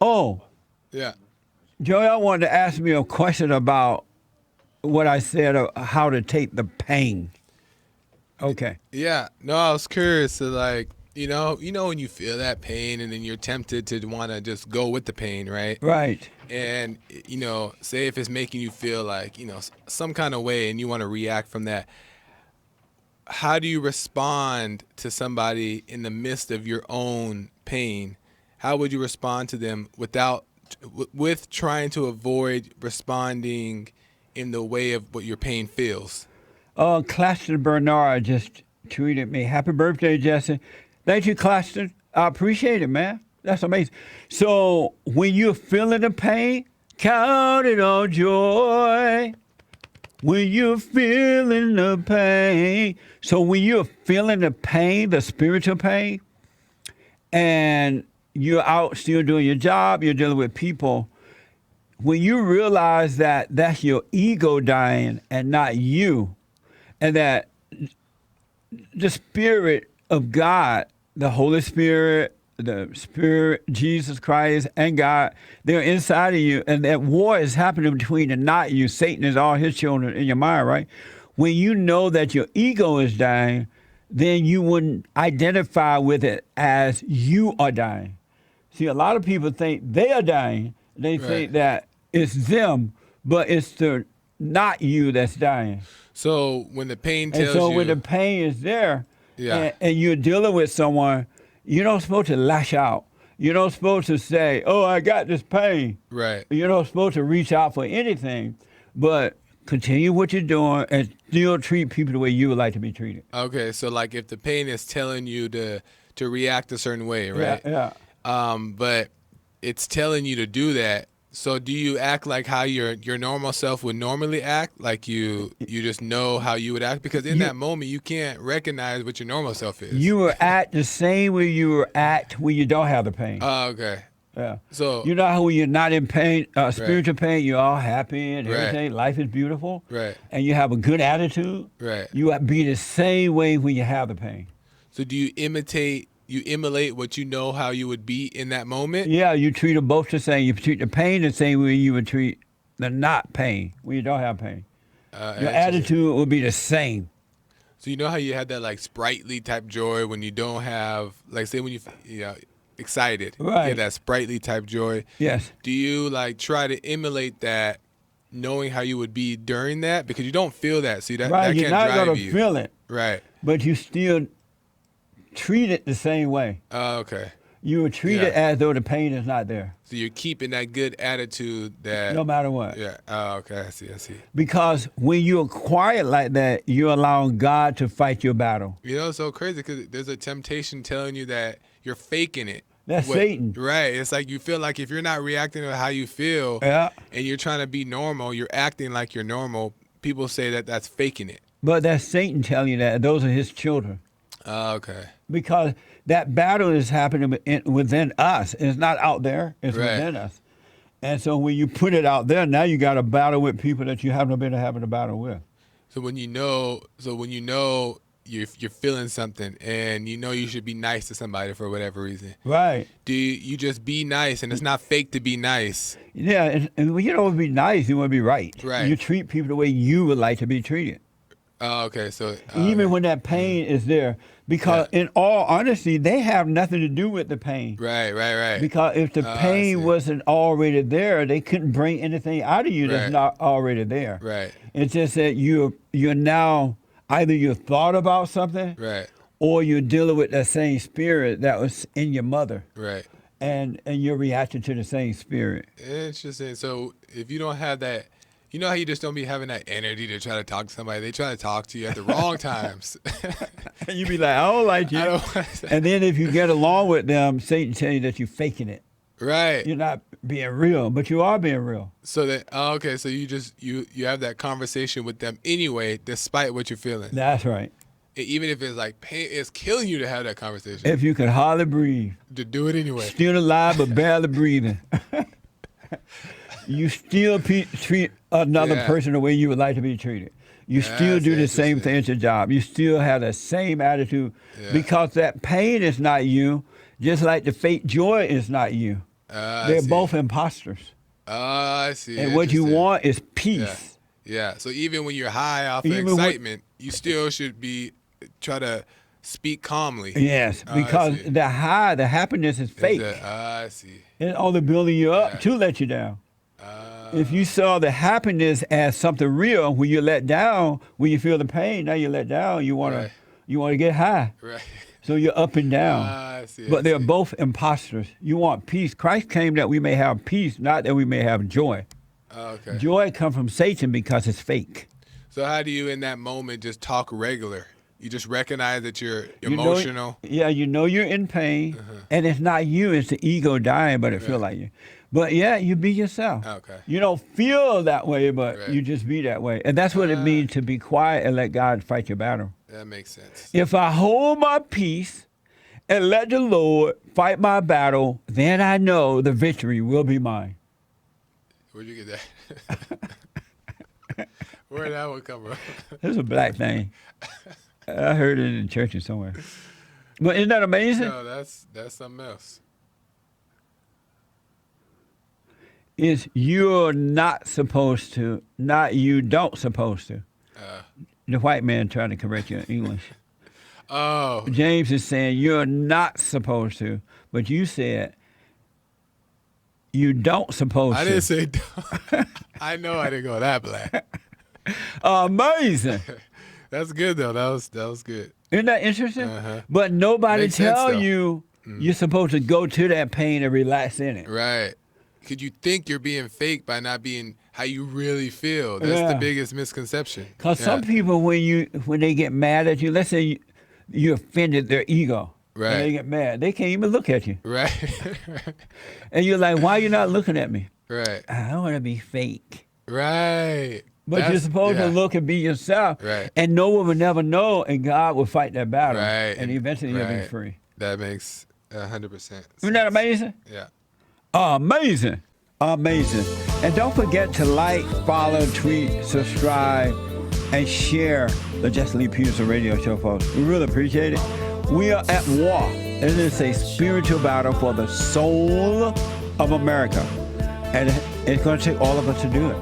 Oh, Yeah. Joel wanted to ask me a question about what I said of how to take the pain. Okay. Yeah. No, I was curious to like, when you feel that pain and then you're tempted to want to just go with the pain, right? Right. And say if it's making you feel like, some kind of way and you want to react from that, how do you respond to somebody in the midst of your own pain? How would you respond to them with trying to avoid responding in the way of what your pain feels? Claston Bernard just tweeted me. Happy birthday, Jesse. Thank you, Claston. I appreciate it, man. That's amazing. So when you're feeling the pain, count it all joy. When you're feeling the pain. So when you're feeling the pain, the spiritual pain, and you're out still doing your job, you're dealing with people, when you realize that that's your ego dying and not you, and that the Spirit of God, the Holy Spirit, the Spirit, Jesus Christ, and God, they're inside of you, and that war is happening between the not you. Satan is all his children in your mind, right? When you know that your ego is dying, then you wouldn't identify with it as you are dying. See, a lot of people think they are dying. They think that it's them, but it's the not you that's dying. So when the pain tells so you... when the pain is there, Yeah. and you're dealing with someone, you're not supposed to lash out. You're not supposed to say, oh, I got this pain. Right. You're not supposed to reach out for anything, but continue what you're doing and still treat people the way you would like to be treated. Okay, so like if the pain is telling you to react a certain way, right? Yeah. But it's telling you to do that. So do you act like how your normal self would normally act? Like you just know how you would act? Because in that moment, you can't recognize what your normal self is. You will act the same way you will act when you don't have the pain. Oh, okay. Yeah. So you know how when you're not in pain, spiritual pain, you're all happy and everything. Life is beautiful. Right. And you have a good attitude. Right. You will be the same way when you have the pain. So do you emulate what you know how you would be in that moment? Yeah, you treat them both the same. You treat the pain the same way you would treat the not pain when you don't have pain. Your attitude will be the same. So you know how you have that like sprightly type joy when you don't have, like say when you excited, right? You get that sprightly type joy. Yes. Do you like try to emulate that, knowing how you would be during that, because you don't feel that? See that right? That You're can't not drive gonna you. feel it, right? But you still treat it the same way. Oh, okay. You would treat it as though the pain is not there. So you're keeping that good attitude that... No matter what. Yeah. Oh, okay. I see. Because when you're quiet like that, you're allowing God to fight your battle. You know, it's so crazy because there's a temptation telling you that you're faking it. That's Satan. Right. It's like you feel like if you're not reacting to how you feel and you're trying to be normal, you're acting like you're normal, people say that that's faking it. But that's Satan telling you that. Those are his children. Oh, okay. Because that battle is happening within us. It's not out there. It's within us. And so when you put it out there, now you got a battle with people that you haven't been having a battle with. So when you know you're feeling something and you know you should be nice to somebody for whatever reason. Right. Do you just be nice, and it's not fake to be nice? Yeah, and when you don't want to be nice, you want to be right. Right. You treat people the way you would like to be treated. Oh, okay. So even when that pain is there, because in all honesty, they have nothing to do with the pain. Right. Because if the pain wasn't already there, they couldn't bring anything out of you that's not already there. Right. It's just that you're now either you thought about something, right, or you're dealing with that same spirit that was in your mother. Right. And you're reacting to the same spirit. Interesting. So if you don't have that. You know how you just don't be having that energy to try to talk to somebody? They try to talk to you at the wrong times. And you be like, I don't like you. And then if you get along with them, Satan tell you that you're faking it. Right. You're not being real, but you are being real. So that okay, so you just you have that conversation with them anyway, despite what you're feeling. That's right. Even if it's like pain, it's killing you to have that conversation. If you can hardly breathe. To do it anyway. Still alive but barely breathing. You still treat another person the way you would like to be treated. You still do the same thing at your job. You still have the same attitude because that pain is not you, just like the fake joy is not you. They're both imposters. I see. And what you want is Yeah. peace. Yeah. So even when you're high off of Even excitement, you still should try to speak calmly. Yes, I because see. the high, the happiness is fake. I see. It's only building you up Yeah. to let you down. If you saw the happiness as something real, when you're let down, when you feel the pain, now you're let down. You want Right. to get high. Right. So you're up and down. I see. But they're both imposters. You want peace. Christ came that we may have peace, not that we may have joy. Okay. Joy comes from Satan because it's fake. So how do you, in that moment, just talk regular? You just recognize that you're You know- emotional. you know you're in pain, and it's not you, it's the ego dying, but it feel like you. But yeah, you be yourself. Okay. You don't feel that way, but Right. you just be that way. And that's what it means to be quiet and let God fight your battle. That makes sense. If I hold my peace and let the Lord fight my battle, then I know the victory will be mine. Where'd you get that? Where'd that one come from? This is a black thing. I heard it in churches somewhere. But isn't that amazing? No, that's something else. Is you're not supposed to, not you don't supposed to. The white man trying to correct your English. Oh, James is saying you're not supposed to, but you said you don't supposed to. I didn't say. I know I didn't go that black. Amazing. That's good though. That was good. Isn't that interesting? Uh-huh. But nobody Makes sense, tell though. you you're supposed to go to that pain and relax in it. Right. Could you think you're being fake by not being how you really feel? That's Yeah. the biggest misconception. Because Yeah. some people, when they get mad at you, let's say you offended their ego, Right. and they get mad, they can't even look at you, Right. and you're like, "Why you not looking at me?" Right. I don't want to be fake. Right. But you're supposed to look and be yourself, Right. and no one will never know, and God will fight that battle, Right. and eventually you'll be Right. free. That makes 100%. Isn't that amazing? Yeah. Amazing. Amazing. And don't forget to like, follow, tweet, subscribe, and share the Jesse Lee Peterson radio show, folks. We really appreciate it. We are at war. It is a spiritual battle for the soul of America. And it's going to take all of us to do it.